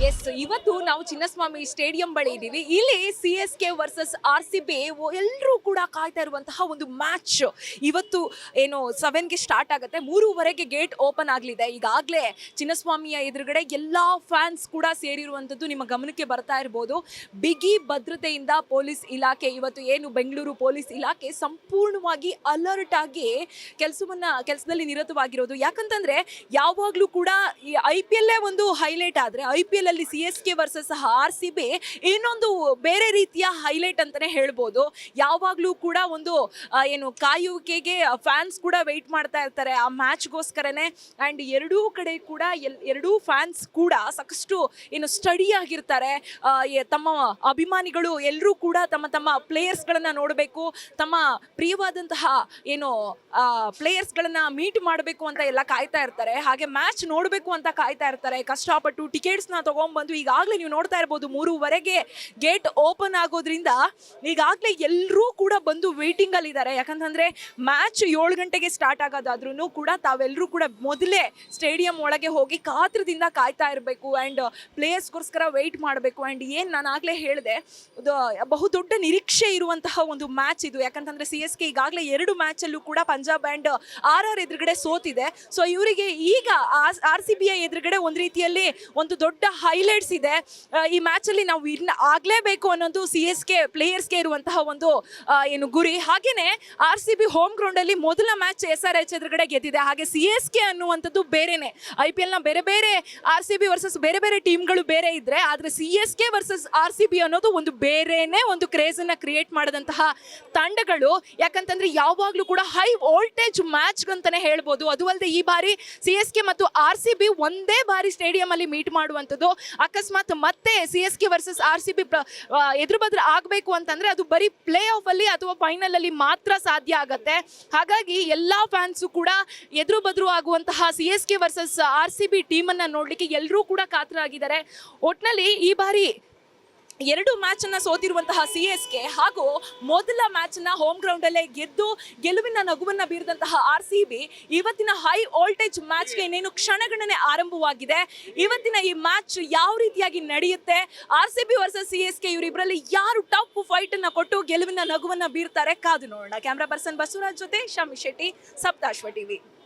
S, ಇವತ್ತು ನಾವು Chinnaswamy stadium ಬಳಿ ಇದ್ದೀವಿ. ಇಲ್ಲಿ CSK ವರ್ಸಸ್ RCB ಎಲ್ಲರೂ ಕೂಡ ಕಾಯ್ತಾ ಇರುವಂತಹ ಒಂದು ಮ್ಯಾಚ್ ಇವತ್ತು ಏನು 7ಗೆ ಸ್ಟಾರ್ಟ್ ಆಗುತ್ತೆ. 3:15ಗೆ ಗೇಟ್ ಓಪನ್ ಆಗಲಿದೆ. ಈಗಾಗಲೇ ಚಿನ್ನಸ್ವಾಮಿಯ ಎದುರುಗಡೆ ಎಲ್ಲಾ ಫ್ಯಾನ್ಸ್ ಕೂಡ ಸೇರಿರುವಂಥದ್ದು ನಿಮ್ಮ ಗಮನಕ್ಕೆ ಬರ್ತಾ ಇರ್ಬೋದು. ಬಿಗಿ ಭದ್ರತೆಯಿಂದ ಪೊಲೀಸ್ ಇಲಾಖೆ ಇವತ್ತು ಏನು ಬೆಂಗಳೂರು ಪೊಲೀಸ್ ಇಲಾಖೆ ಸಂಪೂರ್ಣವಾಗಿ ಅಲರ್ಟ್ ಆಗಿ ಕೆಲಸದಲ್ಲಿ ನಿರತವಾಗಿರೋದು. ಯಾಕಂತಂದ್ರೆ ಯಾವಾಗಲೂ ಕೂಡ ಈ IPL ಒಂದು ಹೈಲೈಟ್ ಆದರೆ IPL ಅಲ್ಲಿ CSK ವರ್ಸಸ್ RCB ಇನ್ನೊಂದು ಬೇರೆ ರೀತಿಯ ಹೈಲೈಟ್ ಅಂತಾನೆ ಹೇಳ್ಬೋದು. ಯಾವಾಗಲೂ ಕೂಡ ಒಂದು ಏನು ಕಾಯುವಿಕೆಗೆ ಫ್ಯಾನ್ಸ್ ಕೂಡ ವೆಯ್ಟ್ ಮಾಡ್ತಾ ಇರ್ತಾರೆ ಆ ಮ್ಯಾಚ್ಗೋಸ್ಕರನೇ. ಆ್ಯಂಡ್ ಎರಡೂ ಕಡೆ ಕೂಡ ಎರಡೂ ಫ್ಯಾನ್ಸ್ ಕೂಡ ಸಾಕಷ್ಟು ಏನು ಸ್ಟಡಿ ಆಗಿರ್ತಾರೆ. ತಮ್ಮ ಅಭಿಮಾನಿಗಳು ಎಲ್ಲರೂ ಕೂಡ ತಮ್ಮ ತಮ್ಮ ಪ್ಲೇಯರ್ಸ್ಗಳನ್ನು ನೋಡಬೇಕು, ತಮ್ಮ ಪ್ರಿಯವಾದಂತಹ ಏನು ಪ್ಲೇಯರ್ಸ್ಗಳನ್ನು ಮೀಟ್ ಮಾಡಬೇಕು ಅಂತ ಎಲ್ಲ ಕಾಯ್ತಾ ಇರ್ತಾರೆ. ಹಾಗೆ ಮ್ಯಾಚ್ ನೋಡಬೇಕು ಅಂತ ಕಾಯ್ತಾ ಇರ್ತಾರೆ. ಕಷ್ಟಪಟ್ಟು ಟಿಕೆಟ್ಸ್ನ ತೊಗೊಂಡ್ಬಂದು ಈಗಾಗಲೇ ನೀವು ನೋಡ್ತಾ ಇರ್ಬೋದು 3:15ಗೆ ಗೇಟ್ ಓಪನ್ ಆಗೋದ್ರಿಂದ ಈಗಾಗಲೇ ಎಲ್ಲರೂ ಕೂಡ ಬಂದು ವೇಟಿಂಗಲ್ಲಿ ಇದ್ದಾರೆ. ಯಾಕಂತಂದರೆ ಮ್ಯಾಚ್ 7 ಗಂಟೆಗೆ ಸ್ಟಾರ್ಟ್ ಆಗೋದಾದ್ರೂ ಕೂಡ ತಾವೆಲ್ಲರೂ ಕೂಡ ಮೊದಲೇ ಸ್ಟೇಡಿಯಂ ಒಳಗೆ ಹೋಗಿ ಕಾತ್ರದಿಂದ ಕಾಯ್ತಾ ಇರಬೇಕು ಆ್ಯಂಡ್ ಪ್ಲೇಯರ್ಸ್ಗೋಸ್ಕರ ವೆಯ್ಟ್ ಮಾಡಬೇಕು. ಆ್ಯಂಡ್ ಏನು ನಾನು ಆಗಲೇ ಹೇಳಿದೆ, ಬಹುದೊಡ್ಡ ನಿರೀಕ್ಷೆ ಇರುವಂತಹ ಒಂದು ಮ್ಯಾಚ್ ಇದು. ಯಾಕಂತಂದರೆ CSK ಈಗಾಗಲೇ 2 ಮ್ಯಾಚಲ್ಲೂ ಕೂಡ ಪಂಜಾಬ್ ಆ್ಯಂಡ್ RR ಎದುರುಗಡೆ ಸೋತಿದೆ. ಸೊ ಇವರಿಗೆ ಈಗ RCBಯ ಎದುರುಗಡೆ ಒಂದು ರೀತಿಯಲ್ಲಿ ಒಂದು ದೊಡ್ಡ ಹೈಲೈಟ್ಸ್ ಇದೆ. ಈ ಮ್ಯಾಚಲ್ಲಿ ನಾವು ಆಗಲೇಬೇಕು ಅನ್ನೋದು CSK ಪ್ಲೇಯರ್ಸ್ಗೆ ಇರುವಂತಹ ಒಂದು ಏನು ಗುರಿ. ಹಾಗೆಯೇ RCB ಹೋಮ್ ಗ್ರೌಂಡಲ್ಲಿ ಮೊದಲ ಮ್ಯಾಚ್ SRH ಎದುರುಗಡೆ ಗೆದ್ದಿದೆ. ಹಾಗೆ CSK ಅನ್ನುವಂಥದ್ದು ಬೇರೆನೆ. IPLನ ಬೇರೆ ಬೇರೆ RCB ವರ್ಸಸ್ ಬೇರೆ ಬೇರೆ ಟೀಮ್ಗಳು ಬೇರೆ ಇದ್ರೆ, ಆದರೆ CSK ವರ್ಸಸ್ RCB ಅನ್ನೋದು ಒಂದು ಬೇರೆನೆ ಒಂದು ಕ್ರೇಜನ್ನು ಕ್ರಿಯೇಟ್ ಮಾಡಿದಂತಹ ತಂಡಗಳು. ಯಾಕಂತಂದ್ರೆ ಯಾವಾಗಲೂ ಕೂಡ ಹೈ ವೋಲ್ಟೇಜ್ ಮ್ಯಾಚ್ ಅಂತಾನೆ ಹೇಳ್ಬೋದು. ಅದು ಅಲ್ಲದೆ ಈ ಬಾರಿ CSK ಮತ್ತು RCB ಒಂದೇ ಬಾರಿ ಸ್ಟೇಡಿಯಂ ಅಲ್ಲಿ ಮೀಟ್ ಮಾಡುವಂಥದ್ದು. ಅಕಸ್ಮಾತ್ ಮತ್ತೆ CSK ವರ್ಸಸ್ RCB ಎದುರುಬದ್ರ ಆಗಬೇಕು ಅಂತಂದ್ರೆ ಅದು ಬರೀ ಪ್ಲೇ ಆಫ್ ಅಲ್ಲಿ ಅಥವಾ ಫೈನಲ್ ಅಲ್ಲಿ ಮಾತ್ರ ಸಾಧ್ಯ ಆಗತ್ತೆ. ಹಾಗಾಗಿ ಎಲ್ಲಾ ಫ್ಯಾನ್ಸು ಕೂಡ ಎದುರು ಬದ್ರು ಆಗುವಂತಹ CSK ವರ್ಸಸ್ RCB ಟೀಮನ್ನು ನೋಡಲಿಕ್ಕೆ ಎಲ್ಲರೂ ಕೂಡ ಕಾತರಾಗಿದ್ದಾರೆ. ಒಟ್ನಲ್ಲಿ ಈ ಬಾರಿ 2 ಮ್ಯಾಚನ್ನು ಸೋತಿರುವಂತಹ CSK ಹಾಗೂ ಮೊದಲ ಮ್ಯಾಚನ್ನು ಹೋಮ್ ಗ್ರೌಂಡಲ್ಲೇ ಗೆದ್ದು ಗೆಲುವಿನ ನಗುವನ್ನು ಬೀರಿದಂತಹ RCB ಇವತ್ತಿನ ಹೈ ವೋಲ್ಟೇಜ್ ಮ್ಯಾಚ್ಗೆ ಇನ್ನೇನು ಕ್ಷಣಗಣನೆ ಆರಂಭವಾಗಿದೆ. ಇವತ್ತಿನ ಈ ಮ್ಯಾಚ್ ಯಾವ ರೀತಿಯಾಗಿ ನಡೆಯುತ್ತೆ, RCB ವರ್ಸಸ್ CSK ಇವರಿಬ್ಬರಲ್ಲಿ ಯಾರು ಟಫ್ ಫೈಟನ್ನು ಕೊಟ್ಟು ಗೆಲುವಿನ ನಗುವನ್ನು ಬೀರ್ತಾರೆ, ಕಾದು ನೋಡೋಣ. ಕ್ಯಾಮ್ರಾ ಪರ್ಸನ್ ಬಸವರಾಜ್ ಜೊತೆ ಶಮಿ ಶೆಟ್ಟಿ, ಸಪ್ತಾಶ್ವ TV.